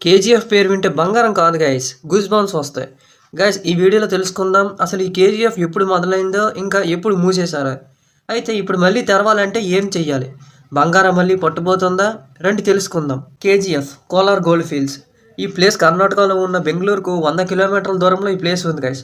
KGF పేరు వింటే బంగారం కాదు గైస్, గూస్ బంప్స్ వస్తాయి. గైస్ ఈ వీడియోలో తెలుసుకుందాం అసలు ఈ కేజీఎఫ్ ఎప్పుడు మొదలైందో, ఇంకా ఎప్పుడు మూసేశారో. అయితే ఇప్పుడు మళ్ళీ తెరవాలంటే ఏం చెయ్యాలి? బంగారం మళ్ళీ పట్టుబోతుందా? రండి తెలుసుకుందాం. KGF Kolar gold fields. ఈ ప్లేస్ కర్ణాటకలో ఉన్న బెంగళూరుకు 100 కిలోమీటర్ల దూరంలో ఈ ప్లేస్ ఉంది గైస్.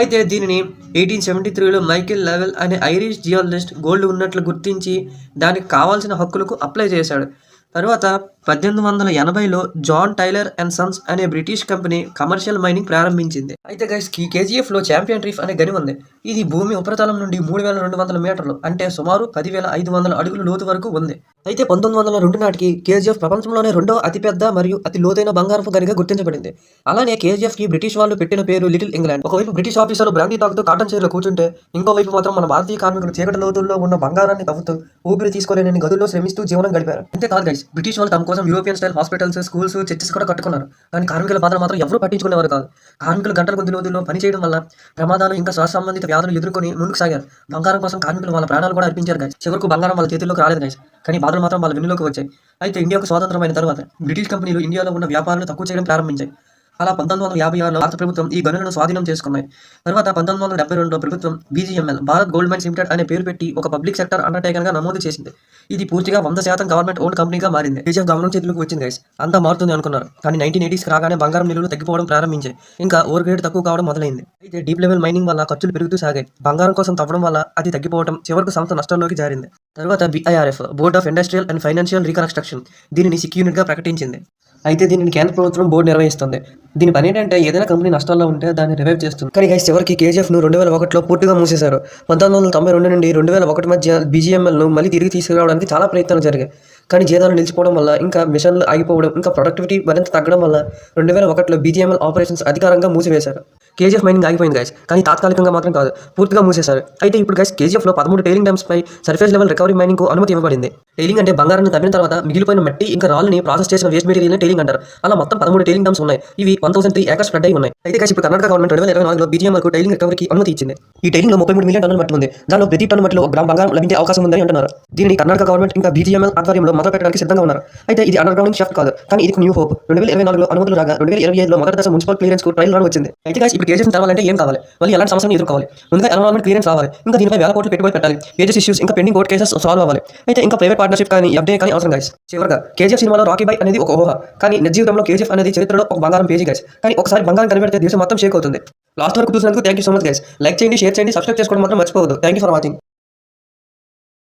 అయితే దీనిని 1873లో మైకేల్ లెవెల్ అనే ఐరిష్ జియాలజిస్ట్ గోల్డ్ ఉన్నట్లు గుర్తించి దానికి కావాల్సిన హక్కులకు అప్లై చేశాడు. తర్వాత 1880లో జాన్ టైలర్ అండ్ సన్స్ అనే బ్రిటిష్ కంపెనీ కమర్షియల్ మైనింగ్ ప్రారంభించింది. అయితే గైస్ ఈ కేజీఎఫ్లో ఛాంపియన్ రీఫ్ అనే గని ఉంది. ఇది భూమి ఉపరితలం నుండి 3200 మీటర్లు అంటే సుమారు 10,500 అడుగుల లోతు వరకు ఉంది. అయితే 1902 నాటికి కేజీఎఫ్ ప్రపంచంలోనే రెండవ అతిపెద్ద మరియు అతి లోతైన బంగారపు గనిగా గుర్తించబడింది. అలానే కేజీఎఫ్ కి బ్రిటిష్ వాళ్ళు పెట్టిన పేరు లిటిల్ ఇంగ్లాండ్. ఒకవైపు బ్రిటిష్ ఆఫీసర్లు బ్రాండీ తాగుతూ కాటన్ చైర్లో కూర్చుంటే, ఇంకోవైపు మాత్రం మన భారతీయ కార్మికులు చీకటి లోతుల్లో ఉన్న బంగారాన్ని తవ్వుతూ ఊపిరి తీసుకోలేని గదుల్లో శ్రమిస్తూ జీవనం గడిపారు. అంతేకాదు గైస్, బ్రిటిష్ వాళ్ళు తమ కోసం European style hospitals, schools, churches కూడా కట్టుకున్నారు. కానీ కార్మికుల బాధలు మాత్రం ఎవరూ పట్టించుకునేవారు కాదు. కార్మికులు గంటల కొద్ది రోజుల్లో పని చేయడం వల్ల ప్రమాదాలు ఇంకా శ్వాస సంబంధిత వ్యాధులు ఎదుర్కొని ముందుకు సాగారు. బంగారం కోసం కార్మికులు వాళ్ళ ప్రాణాలు కూడా అర్పించారు గైస్. చివరకు బంగారం వాళ్ళ చేతుల్లోకి రాలేదు గైస్, కానీ బాధలు మాత్రం వాళ్ళ వెన్నులోకి వచ్చాయి. అయితే ఇండియాకు స్వాతంత్రమైన తర్వాత బ్రిటిష్ కంపెనీలు ఇండియాలో ఉన్న వ్యాపారాలను తక్కువ చేయడం ప్రారంభించాయి. అలా 1956లో భారత ప్రభుత్వం ఈ గనులను స్వాధీనం చేసుకున్నాయి. తర్వాత 1972లో ప్రభుత్వం బీజీఎంఎల్ భారత్ గోల్డ్ మైన్స్ లిమిటెడ్ అనే పేరు పెట్టి ఒక పబ్లిక్ సెక్టర్ అండర్టేకర్గా నమోదు చేసింది. ఇది పూర్తిగా 100% గవర్నమెంట్ ఓన్ కంపెనీగా మారింది. కేజీఎఫ్ గవర్నమెంట్ చేతులకు వచ్చింది గైస్. అంతా మారుతుంది అనుకున్నారు, కానీ 1980s రాగానే బంగారం నిలువలు తగ్గిపోవడం ప్రారంభించాయి. ఇంకా ఓవర్ గ్రేడ్ తక్కువ కావడం మొదలైంది. అయితే డీప్ లెవెల్ మైనింగ్ వల్ల ఖర్చులు పెరుగుతూ సాగాయి. బంగారం కోసం తవ్వడం వల్ల అది తగ్గిపోవడం చివరకు సంస్థ నష్టాల్లోకి జారింది. తర్వాత BIRF board of industrial and financial reconstruction దీనిని సిక్ యూనిట్గా ప్రకటించింది. అయితే దీనిని కేంద్ర ప్రభుత్వం బోర్డు నిర్వహిస్తుంది. దీని పని ఏంటంటే ఏదైనా కంపెనీ నష్టాల్లో ఉంటే దాన్ని రివైవ్ చేస్తుంది. కానీ గైస్ చివరికి కేజీఎఫ్ను 2001లో పూర్తిగా మూసేశారు. 1992 నుండి 2001 మధ్య BGMLను మళ్ళీ తిరిగి తీసుకురావడానికి చాలా ప్రయత్నాలు జరిగాయి. కానీ జీతాలు నిలిచిపోవడం వల్ల, ఇంకా మిషన్లు ఆగిపోవడం, ఇంకా ప్రొడక్టివిటీ మరింత తగ్గడం వల్ల 2001లో BGML ఆపరేషన్స్ అధికారంగా మూసివేశారు. కేజీఎఫ్ మైనింగ్ ఆగిపోయింది గైస్, కానీ తాత్కాలికంగా మాత్రం కాదు, పూర్తిగా మూసేశారు. అయితే ఇప్పుడు గైస్ కేజీఎఫ్లో 13 టైలింగ్ డ్యామ్స్ పై సర్ఫేస్ లెవెల్ రికవరీ మైనింగ్కు అనుమతి ఇవ్వబడింది. టైలింగ్ అంటే బంగారాన్ని తవ్విన తర్వాత మిగిలిపోయిన మట్టి ఇంకా రాళ్ళని ప్రాసెస్ చేసిన వేస్ట్ మెటీరియల్ టైలింగ్ అంటారు. అలా మొత్తం 13 టైలింగ్ డ్యామ్స్ ఉన్నాయి. ఇవి 1003 ఏకర్స్ స్ప్రెడ్ అయి ఉన్నాయి. అయితే గైస్ ఇప్పుడు కర్ణాటక గవర్నమెంట్ 2024లో BGMLకు టైలింగ్ రికవరీకి అనుమతి ఇచ్చింది. ఈ టైలింగ్లో 33 మిలియన్ టన్నుల మట్టి ఉంది. దానిలో ప్రతి టన్ను మట్టిలో 1 గ్రామ్ బంగారం లభించే అవకాశం ఉందని అంటున్నారు. దీనిని కర్ణాటక గవర్నమెంట్ ఇంకా BGML ఆధ్వర్యంలో మొదలు పెట్టడానికి సిద్ధంగా ఉన్నారు. అయితే ఇది అండర్ గ్రౌండింగ్ షాఫ్ట్ కాదు, కానీ ఇది న్యూ హోప్. 2024లో అనుమతులు రాగా 2025లో మొదటి దశ మున్సిపల్ క్లియరెన్స్ కు ట్రయల్ రన్ వచ్చింది. అయితే గైస్ ఇప్పుడు కేజీఎఫ్ తెరవాలంటే ఏం కావాలి? మళ్ళీ ఎలాంటి సమస్యలను ఎదుర్కోవాలి? ముందుగా ఎన్విరాన్మెంట్ క్లియరెన్స్ రావాలి. ఇంకా దీనిపై వేల కోట్లు పెట్టుబడి పెట్టాలి. కేజెస్ ఇష్యూస్ ఇంకా పెండింగ్ కోర్ట్ కేసెస్ సాల్వ్ అవ్వాలి. అయితే ఇంకా ప్రైవేట్ పార్ట్నర్షిప్ కానీ FDI కానీ అవసరం గైస్. చివరిగా కేజీఎఫ్ సినిమాలో రాకీ బాయ్ అనేది ఒక ఊహ, కానీ నిజ జీవితంలో కేజీఎఫ్ అనేది చరిత్రలో ఒక బంగారం పేజీ గైస్. కానీ ఒకసారి బంగారం కనిపెడితే దేశం మొత్తం షేక్ అవుతుంది. లాస్ట్ వరకు చూసినందుకు thank you so much guys. Like చేయండి, షేర్ చేయండి, సబ్స్క్రైబ్ చేసుకోవడం మాత్రం మర్చిపోవద్దు. Thank you for watching.